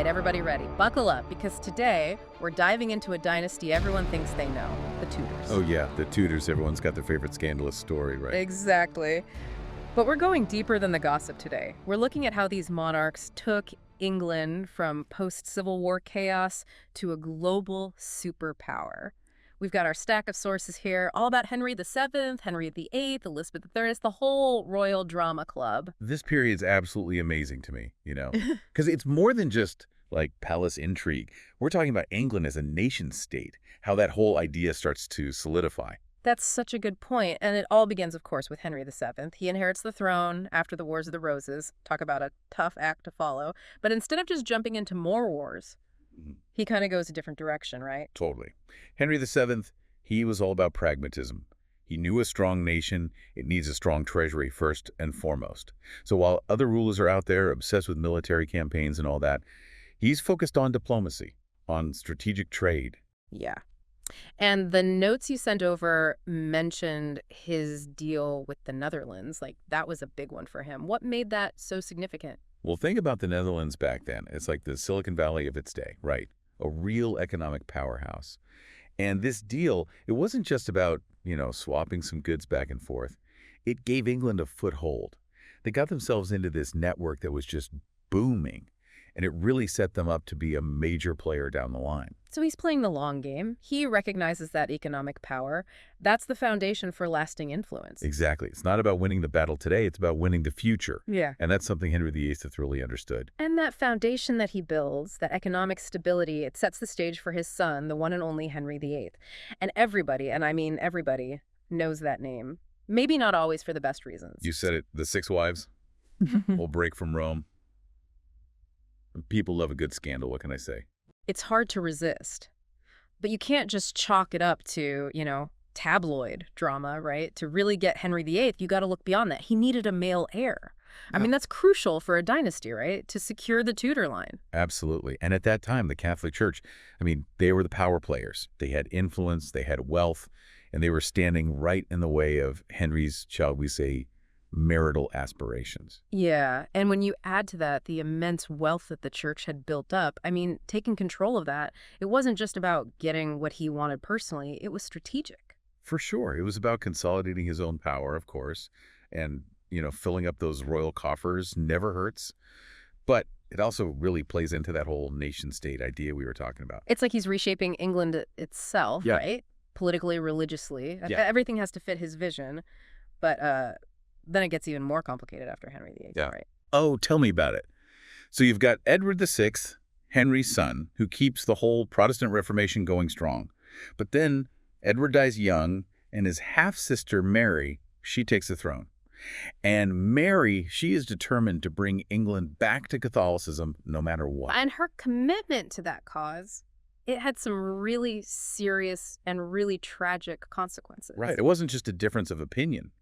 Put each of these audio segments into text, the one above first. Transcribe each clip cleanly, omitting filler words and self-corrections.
right, everybody ready. Buckle up, because today we're diving into a dynasty everyone thinks they know, the Tudors. Oh yeah, the Tudors. Everyone's got their favorite scandalous story, right? Exactly. But we're going deeper than the gossip today. We're looking at how these monarchs took England from post-Civil War chaos to a global superpower. We've got our stack of sources here, all about Henry VII, Henry VIII, Elizabeth III, it's the whole royal drama club. This period's absolutely amazing to me, because it's more than just like palace intrigue. We're talking about England as a nation state, how that whole idea starts to solidify. That's such a good point, and it all begins, of course, with Henry VII. He inherits the throne after the Wars of the Roses. Talk about a tough act to follow. But instead of just jumping into more wars, he kind of goes a different direction, right? Totally. Henry VII, he was all about pragmatism. He knew a strong nation, it needs a strong treasury first and foremost. So while other rulers are out there obsessed with military campaigns and all that, he's focused on diplomacy, on strategic trade. Yeah. And the notes you sent over mentioned his deal with the Netherlands. Like, that was a big one for him. What made that so significant? Well, think about the Netherlands back then. It's like the Silicon Valley of its day, right? A real economic powerhouse. And this deal, it wasn't just about, swapping some goods back and forth. It gave England a foothold. They got themselves into this network that was just booming. And it really set them up to be a major player down the line. So he's playing the long game. He recognizes that economic power. That's the foundation for lasting influence. Exactly. It's not about winning the battle today. It's about winning the future. Yeah. And that's something Henry VIII really understood. And that foundation that he builds, that economic stability, it sets the stage for his son, the one and only Henry VIII. And everybody, and I mean everybody, knows that name. Maybe not always for the best reasons. You said it. The Six Wives will break from Rome. People love a good scandal, what can I say? It's hard to resist. But you can't just chalk it up to, tabloid drama, right? To really get Henry VIII, you got to look beyond that. He needed a male heir. I mean, that's crucial for a dynasty, right? To secure the Tudor line. Absolutely. And at that time, the Catholic Church, they were the power players. They had influence, they had wealth, and they were standing right in the way of Henry's, shall we say, marital aspirations. Yeah, and when you add to that the immense wealth that the church had built up, taking control of that, it wasn't just about getting what he wanted personally, it was strategic. For sure. It was about consolidating his own power, of course, and, filling up those royal coffers never hurts. But it also really plays into that whole nation-state idea we were talking about. It's like he's reshaping England itself, Yeah. right? Politically, religiously. Yeah. Everything has to fit his vision, but then it gets even more complicated after Henry VIII, Yeah. right? Oh, tell me about it. So you've got Edward VI, Henry's son, who keeps the whole Protestant Reformation going strong. But then Edward dies young, and his half-sister Mary, she takes the throne. And Mary, she is determined to bring England back to Catholicism no matter what. And her commitment to that cause, it had some really serious and really tragic consequences. Right. It wasn't just a difference of opinion,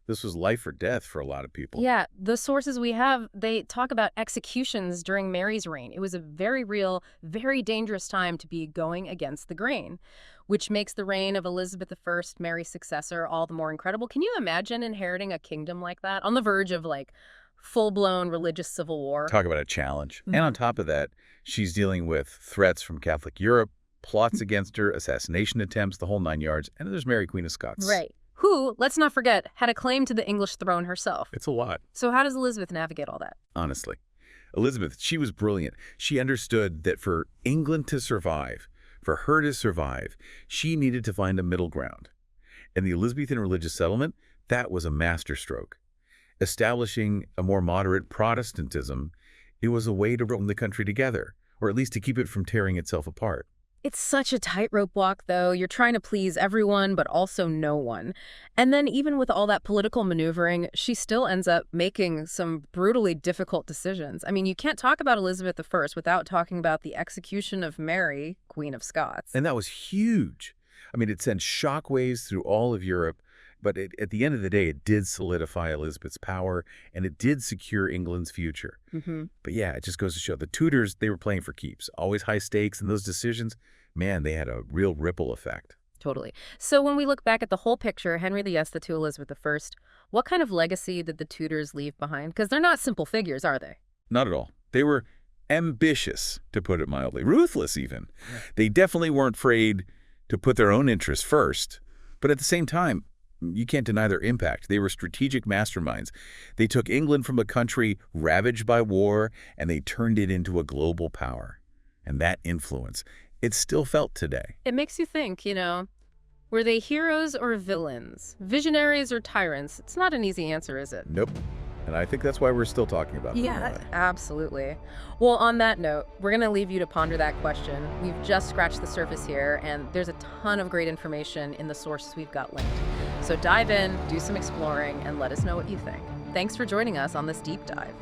This was life or death for a lot of people. Yeah, the sources we have, they talk about executions during Mary's reign. It was a very real, very dangerous time to be going against the grain, which makes the reign of Elizabeth I, Mary's successor, all the more incredible. Can you imagine inheriting a kingdom like that on the verge of full-blown religious civil war? Talk about a challenge. And on top of that, she's dealing with threats from Catholic Europe, plots against her, assassination attempts, the whole 9 yards. And there's Mary, Queen of Scots. Right. Who, let's not forget, had a claim to the English throne herself. It's a lot. So how does Elizabeth navigate all that? Honestly. Elizabeth, she was brilliant. She understood that for England to survive, for her to survive, she needed to find a middle ground. And the Elizabethan religious settlement, that was a masterstroke. Establishing a more moderate Protestantism, it was a way to bring the country together, or at least to keep it from tearing itself apart. It's such a tightrope walk, though. You're trying to please everyone, but also no one. And then even with all that political maneuvering, she still ends up making some brutally difficult decisions. You can't talk about Elizabeth I without talking about the execution of Mary, Queen of Scots. And that was huge. It sent shockwaves through all of Europe, but at the end of the day, it did solidify Elizabeth's power, and it did secure England's future. But yeah, it just goes to show the Tudors, they were playing for keeps. Always high stakes, and those decisions, man, they had a real ripple effect. Totally. So when we look back at the whole picture, Henry VIII to Elizabeth I, what kind of legacy did the Tudors leave behind? Because they're not simple figures, are they? Not at all. They were ambitious, to put it mildly, ruthless even. They definitely weren't afraid to put their own interests first, but at the same time, you can't deny their impact. They were strategic masterminds. They took England from a country ravaged by war, and they turned it into a global power. And that influence, it's still felt today. It makes you think, were they heroes or villains? Visionaries or tyrants? It's not an easy answer, is it? Nope. And I think that's why we're still talking about them. Yeah, absolutely. Well, on that note, we're going to leave you to ponder that question. We've just scratched the surface here, and there's a ton of great information in the sources we've got linked. So dive in, do some exploring, and let us know what you think. Thanks for joining us on this deep dive.